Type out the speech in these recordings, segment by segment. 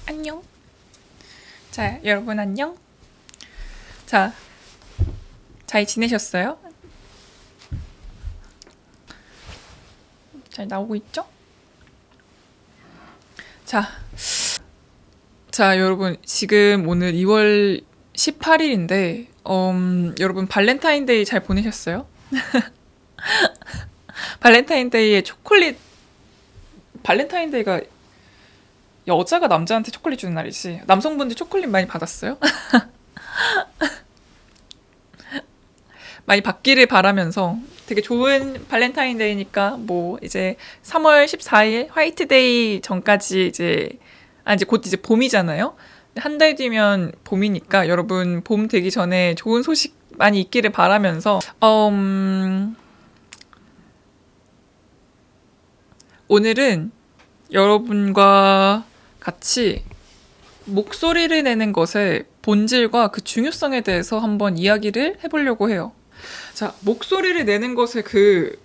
안녕. 자, 여러분 안녕. 자, 잘 지내셨어요? 잘 나오고 있죠? 자, 여러분 지금 오늘 2월 18일인데, 여러분 발렌타인데이 잘 보내셨어요? 발렌타인데이에 발렌타인데이가 여자가 남자한테 초콜릿 주는 날이지. 남성분들 초콜릿 많이 받았어요? 많이 받기를 바라면서 되게 좋은 발렌타인데이니까 뭐 이제 3월 14일 화이트데이 전까지 이제 곧 이제 봄이잖아요. 한 달 뒤면 봄이니까 여러분 봄 되기 전에 좋은 소식 많이 있기를 바라면서 오늘은 여러분과 같이 목소리를 내는 것의 본질과 그 중요성에 대해서 한번 이야기를 해보려고 해요. 자, 목소리를 내는 것의 그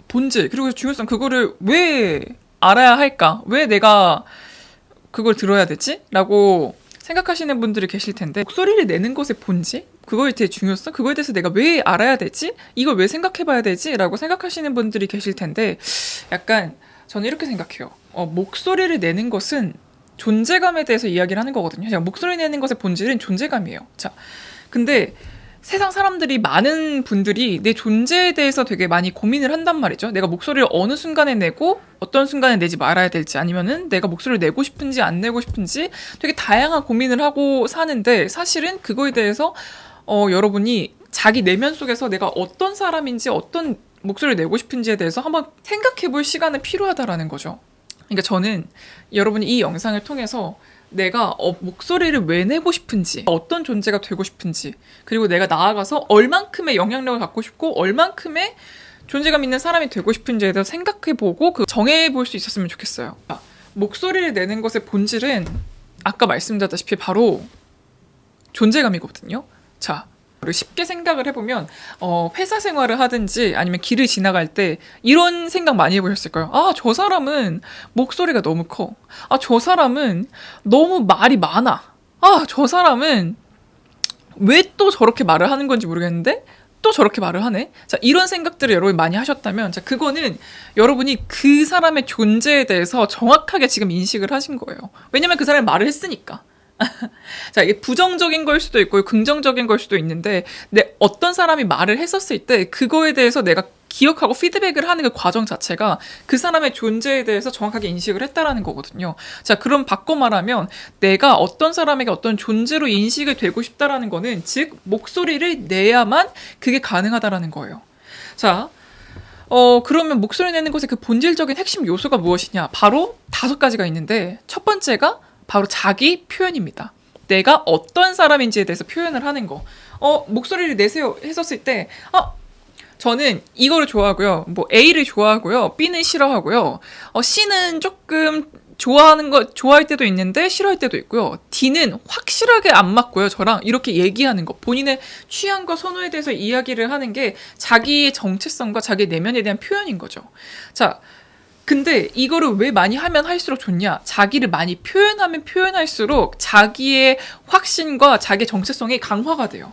본질, 그리고 중요성, 그거를 왜 알아야 할까? 왜 내가 그걸 들어야 되지? 라고 생각하시는 분들이 계실 텐데, 목소리를 내는 것의 본질? 그거에 대해 중요성? 그거에 대해서 내가 왜 알아야 되지? 이걸 왜 생각해 봐야 되지? 라고 생각하시는 분들이 계실 텐데, 약간 저는 이렇게 생각해요. 목소리를 내는 것은 존재감에 대해서 이야기를 하는 거거든요. 제가 목소리 내는 것의 본질은 존재감이에요. 자, 근데 세상 사람들이 많은 분들이 내 존재에 대해서 되게 많이 고민을 한단 말이죠. 내가 목소리를 어느 순간에 내고 어떤 순간에 내지 말아야 될지 아니면은 내가 목소리를 내고 싶은지 안 내고 싶은지 되게 다양한 고민을 하고 사는데 사실은 그거에 대해서 여러분이 자기 내면 속에서 내가 어떤 사람인지 어떤 목소리를 내고 싶은지에 대해서 한번 생각해 볼 시간은 필요하다라는 거죠. 그러니까 저는 여러분이 이 영상을 통해서 내가 목소리를 왜 내고 싶은지, 어떤 존재가 되고 싶은지, 그리고 내가 나아가서 얼만큼의 영향력을 갖고 싶고 얼만큼의 존재감 있는 사람이 되고 싶은지에 대해서 생각해보고 정해볼 수 있었으면 좋겠어요. 목소리를 내는 것의 본질은 아까 말씀드렸다시피 바로 존재감이거든요. 자, 쉽게 생각을 해보면 회사 생활을 하든지 아니면 길을 지나갈 때 이런 생각 많이 해보셨을 거예요. 아, 저 사람은 목소리가 너무 커. 아, 저 사람은 너무 말이 많아. 아, 저 사람은 왜 또 저렇게 말을 하는 건지 모르겠는데 또 저렇게 말을 하네. 자, 이런 생각들을 여러분이 많이 하셨다면, 자, 그거는 여러분이 그 사람의 존재에 대해서 정확하게 지금 인식을 하신 거예요. 왜냐면 그 사람이 말을 했으니까. 자, 이게 부정적인 걸 수도 있고 긍정적인 걸 수도 있는데 어떤 사람이 말을 했었을 때 그거에 대해서 내가 기억하고 피드백을 하는 그 과정 자체가 그 사람의 존재에 대해서 정확하게 인식을 했다라는 거거든요. 자, 그럼 바꿔 말하면 내가 어떤 사람에게 어떤 존재로 인식이 되고 싶다라는 거는 즉 목소리를 내야만 그게 가능하다라는 거예요. 자, 그러면 목소리 내는 것의 그 본질적인 핵심 요소가 무엇이냐? 바로 5가지가 있는데 첫 번째가 바로 자기 표현입니다. 내가 어떤 사람인지에 대해서 표현을 하는 거. 목소리를 내세요 했었을 때, 저는 이거를 좋아하고요. 뭐 A를 좋아하고요. B는 싫어하고요. C는 조금 좋아할 때도 있는데 싫어할 때도 있고요. D는 확실하게 안 맞고요. 저랑 이렇게 얘기하는 거. 본인의 취향과 선호에 대해서 이야기를 하는 게 자기의 정체성과 자기 내면에 대한 표현인 거죠. 자, 근데 이거를 왜 많이 하면 할수록 좋냐? 자기를 많이 표현하면 표현할수록 자기의 확신과 자기의 정체성이 강화가 돼요.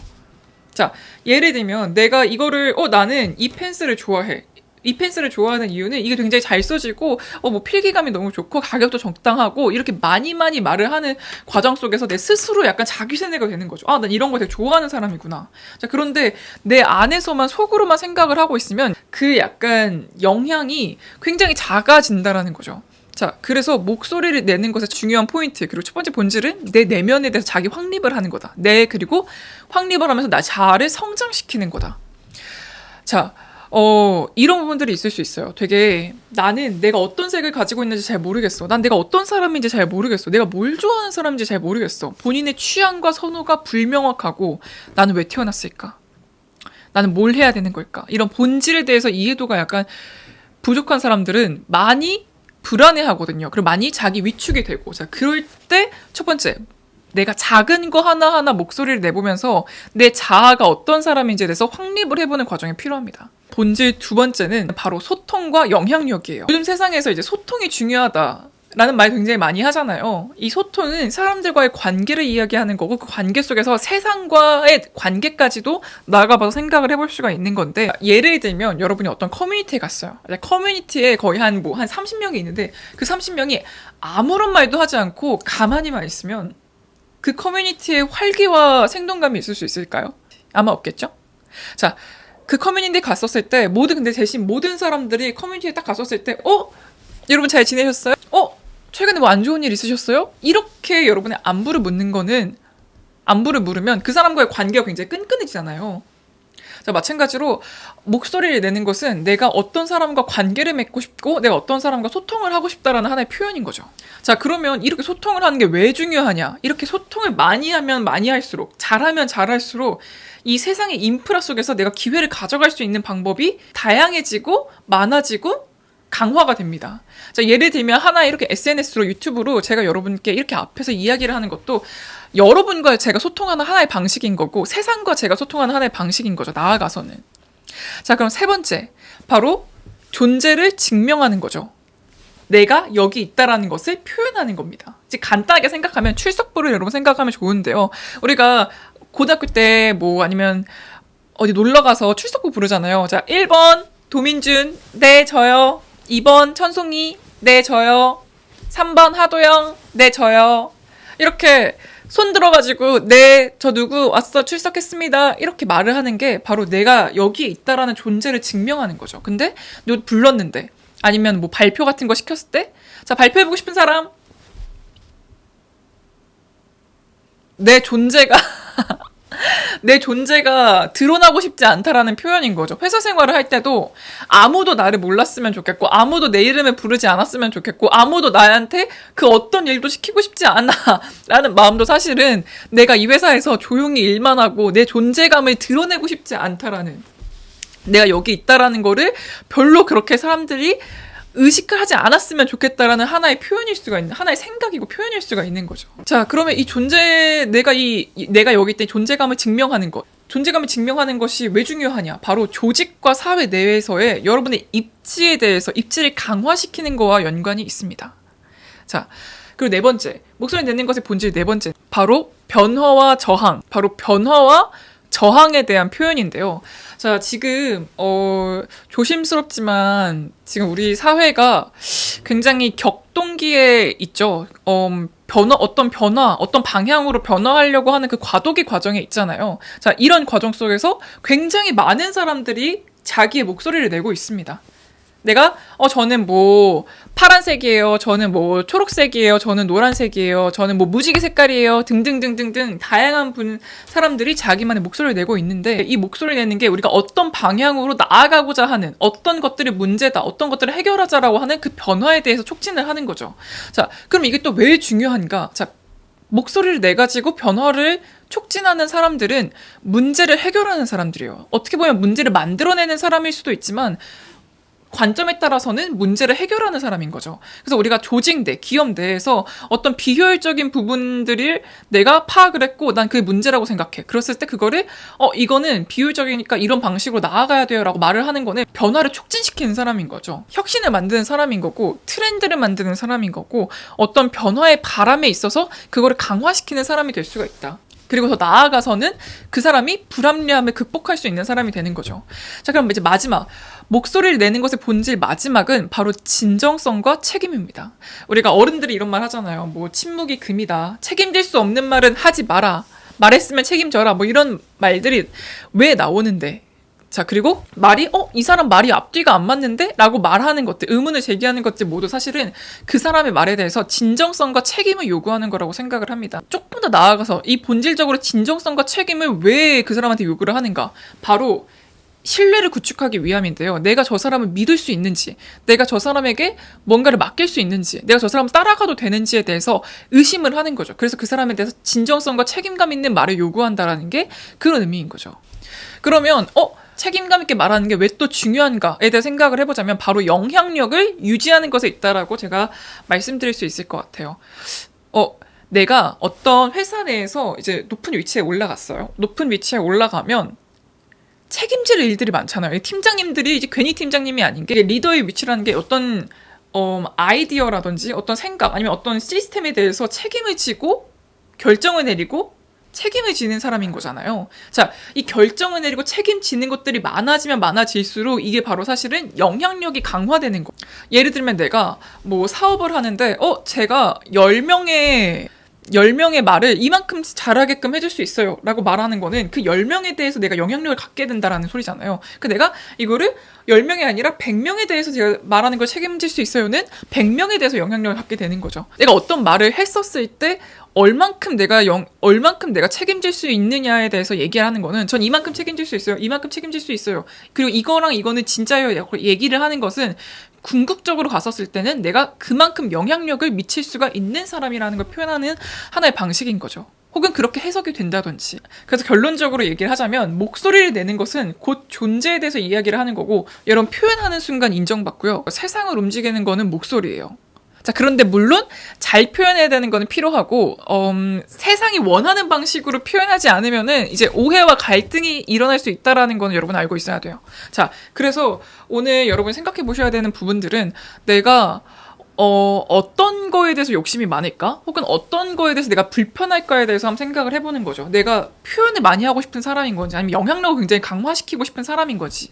자, 예를 들면 내가 이거를 나는 이 펜슬을 좋아해. 이 펜슬을 좋아하는 이유는 이게 굉장히 잘 써지고 뭐 필기감이 너무 좋고 가격도 적당하고 이렇게 많이 말을 하는 과정 속에서 내 스스로 약간 자기 세뇌가 되는 거죠. 난 이런 거 되게 좋아하는 사람이구나. 자, 그런데 내 안에서만 속으로만 생각을 하고 있으면 그 약간 영향이 굉장히 작아진다라는 거죠. 자, 그래서 목소리를 내는 것의 중요한 포인트, 그리고 첫 번째 본질은 내 내면에 대해서 자기 확립을 하는 거다. 그리고 확립을 하면서 나 자아를 성장시키는 거다. 자, 이런 부분들이 있을 수 있어요. 되게 나는 내가 어떤 색을 가지고 있는지 잘 모르겠어. 난 내가 어떤 사람인지 잘 모르겠어. 내가 뭘 좋아하는 사람인지 잘 모르겠어. 본인의 취향과 선호가 불명확하고 나는 왜 태어났을까? 나는 뭘 해야 되는 걸까? 이런 본질에 대해서 이해도가 약간 부족한 사람들은 많이 불안해하거든요. 그리고 많이 자기 위축이 되고. 자, 그럴 때 첫 번째, 내가 작은 거 하나하나 목소리를 내보면서 내 자아가 어떤 사람인지에 대해서 확립을 해보는 과정이 필요합니다. 본질 두 번째는 바로 소통과 영향력이에요. 요즘 세상에서 이제 소통이 중요하다. 라는 말 굉장히 많이 하잖아요. 이 소통은 사람들과의 관계를 이야기하는 거고 그 관계 속에서 세상과의 관계까지도 나아가봐서 생각을 해볼 수가 있는 건데 예를 들면 여러분이 어떤 커뮤니티에 갔어요. 커뮤니티에 거의 한 30명이 있는데 그 30명이 아무런 말도 하지 않고 가만히만 있으면 그 커뮤니티에 활기와 생동감이 있을 수 있을까요? 아마 없겠죠? 자, 그 커뮤니티에 갔었을 때 근데 대신 모든 사람들이 커뮤니티에 딱 갔었을 때 여러분 잘 지내셨어요? 최근에 뭐 안 좋은 일 있으셨어요? 이렇게 여러분의 안부를 묻는 거는 안부를 물으면 그 사람과의 관계가 굉장히 끈끈해지잖아요. 자, 마찬가지로 목소리를 내는 것은 내가 어떤 사람과 관계를 맺고 싶고 내가 어떤 사람과 소통을 하고 싶다라는 하나의 표현인 거죠. 자, 그러면 이렇게 소통을 하는 게 왜 중요하냐? 이렇게 소통을 많이 하면 많이 할수록 잘하면 잘할수록 이 세상의 인프라 속에서 내가 기회를 가져갈 수 있는 방법이 다양해지고 많아지고 강화가 됩니다. 자, 예를 들면 하나의 이렇게 SNS로 유튜브로 제가 여러분께 이렇게 앞에서 이야기를 하는 것도 여러분과 제가 소통하는 하나의 방식인 거고 세상과 제가 소통하는 하나의 방식인 거죠. 나아가서는. 자, 그럼 세 번째. 바로 존재를 증명하는 거죠. 내가 여기 있다라는 것을 표현하는 겁니다. 이제 간단하게 생각하면 출석부를 여러분 생각하면 좋은데요. 우리가 고등학교 때 아니면 어디 놀러 가서 출석부 부르잖아요. 자, 1번 도민준, 네 저요. 2번 천송이, 네 저요. 3번 하도영, 네 저요. 이렇게 손 들어가지고 네 저 누구 왔어 출석했습니다 이렇게 말을 하는 게 바로 내가 여기에 있다라는 존재를 증명하는 거죠. 근데 누구 불렀는데 아니면 발표 같은 거 시켰을 때 자 발표해보고 싶은 사람 내 존재가 내 존재가 드러나고 싶지 않다라는 표현인 거죠. 회사 생활을 할 때도 아무도 나를 몰랐으면 좋겠고 아무도 내 이름을 부르지 않았으면 좋겠고 아무도 나한테 그 어떤 일도 시키고 싶지 않아 라는 마음도 사실은 내가 이 회사에서 조용히 일만 하고 내 존재감을 드러내고 싶지 않다라는 내가 여기 있다라는 거를 별로 그렇게 사람들이 의식을 하지 않았으면 좋겠다라는 하나의 표현일 수가 있는, 하나의 생각이고 표현일 수가 있는 거죠. 자, 그러면 이 내가 여기 있다 존재감을 증명하는 것. 존재감을 증명하는 것이 왜 중요하냐? 바로 조직과 사회 내에서의 여러분의 입지를 강화시키는 거와 연관이 있습니다. 자, 그리고 네 번째. 목소리 내는 것의 본질 네 번째. 바로 변화와 저항에 대한 표현인데요. 자, 지금 조심스럽지만 지금 우리 사회가 굉장히 격동기에 있죠. 어떤 방향으로 변화하려고 하는 그 과도기 과정에 있잖아요. 자, 이런 과정 속에서 굉장히 많은 사람들이 자기의 목소리를 내고 있습니다. 내가 저는 파란색이에요. 저는 초록색이에요. 저는 노란색이에요. 저는 무지개 색깔이에요. 등등등등등 다양한 사람들이 자기만의 목소리를 내고 있는데 이 목소리 내는 게 우리가 어떤 방향으로 나아가고자 하는 어떤 것들이 문제다. 어떤 것들을 해결하자라고 하는 그 변화에 대해서 촉진을 하는 거죠. 자, 그럼 이게 또 왜 중요한가? 자, 목소리를 내가지고 변화를 촉진하는 사람들은 문제를 해결하는 사람들이에요. 어떻게 보면 문제를 만들어내는 사람일 수도 있지만 관점에 따라서는 문제를 해결하는 사람인 거죠. 그래서 우리가 조직 내, 기업 내에서 어떤 비효율적인 부분들을 내가 파악을 했고 난 그게 문제라고 생각해. 그랬을 때 그거를 이거는 비효율적이니까 이런 방식으로 나아가야 돼요 라고 말을 하는 거는 변화를 촉진시키는 사람인 거죠. 혁신을 만드는 사람인 거고 트렌드를 만드는 사람인 거고 어떤 변화의 바람에 있어서 그거를 강화시키는 사람이 될 수가 있다. 그리고 더 나아가서는 그 사람이 불합리함을 극복할 수 있는 사람이 되는 거죠. 자, 그럼 이제 마지막. 목소리를 내는 것의 본질 마지막은 바로 진정성과 책임입니다. 우리가 어른들이 이런 말 하잖아요. 침묵이 금이다. 책임질 수 없는 말은 하지 마라. 말했으면 책임져라. 이런 말들이 왜 나오는데. 자, 그리고 이 사람 말이 앞뒤가 안 맞는데? 라고 말하는 것들, 의문을 제기하는 것들 모두 사실은 그 사람의 말에 대해서 진정성과 책임을 요구하는 거라고 생각을 합니다. 조금 더 나아가서 이 본질적으로 진정성과 책임을 왜 그 사람한테 요구를 하는가? 바로 신뢰를 구축하기 위함인데요. 내가 저 사람을 믿을 수 있는지, 내가 저 사람에게 뭔가를 맡길 수 있는지, 내가 저 사람을 따라가도 되는지에 대해서 의심을 하는 거죠. 그래서 그 사람에 대해서 진정성과 책임감 있는 말을 요구한다라는 게 그런 의미인 거죠. 그러면 책임감 있게 말하는 게 왜 또 중요한가에 대해 생각을 해보자면 바로 영향력을 유지하는 것에 있다라고 제가 말씀드릴 수 있을 것 같아요. 내가 어떤 회사 내에서 이제 높은 위치에 올라갔어요. 높은 위치에 올라가면 책임질 일들이 많잖아요. 팀장님들이 이제 괜히 팀장님이 아닌 게 리더의 위치라는 게 어떤 아이디어라든지 어떤 생각 아니면 어떤 시스템에 대해서 책임을 지고 결정을 내리고 책임을 지는 사람인 거잖아요. 자, 이 결정을 내리고 책임지는 것들이 많아지면 많아질수록 이게 바로 사실은 영향력이 강화되는 거. 예를 들면 내가 뭐 사업을 하는데 제가 10명의 말을 이만큼 잘하게끔 해줄 수 있어요 라고 말하는 거는 그 10명에 대해서 내가 영향력을 갖게 된다라는 소리잖아요. 그 내가 이거를 10명이 아니라 100명에 대해서 제가 말하는 걸 책임질 수 있어요는 100명에 대해서 영향력을 갖게 되는 거죠. 내가 어떤 말을 했었을 때 얼만큼 내가 책임질 수 있느냐에 대해서 얘기하는 거는 전 이만큼 책임질 수 있어요. 이만큼 책임질 수 있어요. 그리고 이거랑 이거는 진짜예요. 얘기를 하는 것은 궁극적으로 갔었을 때는 내가 그만큼 영향력을 미칠 수가 있는 사람이라는 걸 표현하는 하나의 방식인 거죠. 혹은 그렇게 해석이 된다든지. 그래서 결론적으로 얘기를 하자면 목소리를 내는 것은 곧 존재에 대해서 이야기를 하는 거고 여러분 표현하는 순간 인정받고요. 세상을 움직이는 거는 목소리예요. 자, 그런데 물론 잘 표현해야 되는 거는 필요하고 세상이 원하는 방식으로 표현하지 않으면은 이제 오해와 갈등이 일어날 수 있다라는 거는 여러분 알고 있어야 돼요. 자, 그래서 오늘 여러분이 생각해 보셔야 되는 부분들은 내가 어떤 거에 대해서 욕심이 많을까? 혹은 어떤 거에 대해서 내가 불편할까에 대해서 한번 생각을 해보는 거죠. 내가 표현을 많이 하고 싶은 사람인 건지, 아니면 영향력을 굉장히 강화시키고 싶은 사람인 건지,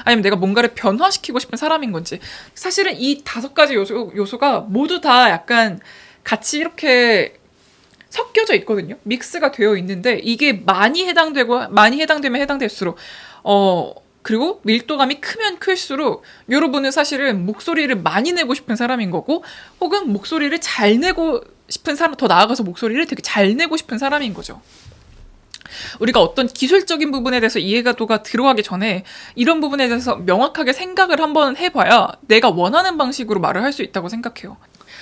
아니면 내가 뭔가를 변화시키고 싶은 사람인 건지. 사실은 이 5가지 요소가 모두 다 약간 같이 이렇게 섞여져 있거든요. 믹스가 되어 있는데, 이게 많이 해당되면 해당될수록, 그리고 밀도감이 크면 클수록 여러분은 사실은 목소리를 많이 내고 싶은 사람인 거고 혹은 목소리를 잘 내고 싶은 사람, 더 나아가서 목소리를 되게 잘 내고 싶은 사람인 거죠. 우리가 어떤 기술적인 부분에 대해서 이해가도가 들어가기 전에 이런 부분에 대해서 명확하게 생각을 한번 해봐야 내가 원하는 방식으로 말을 할 수 있다고 생각해요.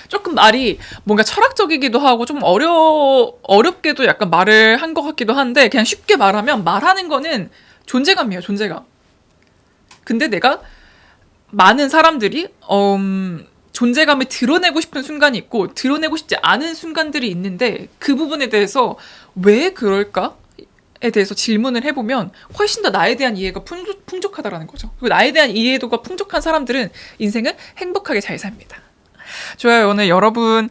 조금 말이 뭔가 철학적이기도 하고 좀 어렵게도 약간 말을 한 것 같기도 한데 그냥 쉽게 말하면 말하는 거는 존재감이에요, 존재감. 근데 내가 많은 사람들이 존재감을 드러내고 싶은 순간이 있고 드러내고 싶지 않은 순간들이 있는데 그 부분에 대해서 왜 그럴까에 대해서 질문을 해보면 훨씬 더 나에 대한 이해가 풍족하다라는 거죠. 그리고 나에 대한 이해도가 풍족한 사람들은 인생을 행복하게 잘 삽니다. 좋아요. 오늘 여러분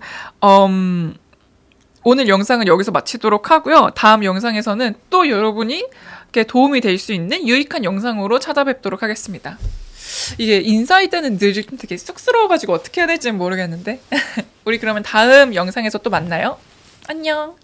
오늘 영상은 여기서 마치도록 하고요. 다음 영상에서는 또 여러분이 도움이 될 수 있는 유익한 영상으로 찾아뵙도록 하겠습니다. 이게 인사할 때는 늘 좀 되게 쑥스러워가지고 어떻게 해야 될지 모르겠는데 우리 그러면 다음 영상에서 또 만나요. 안녕.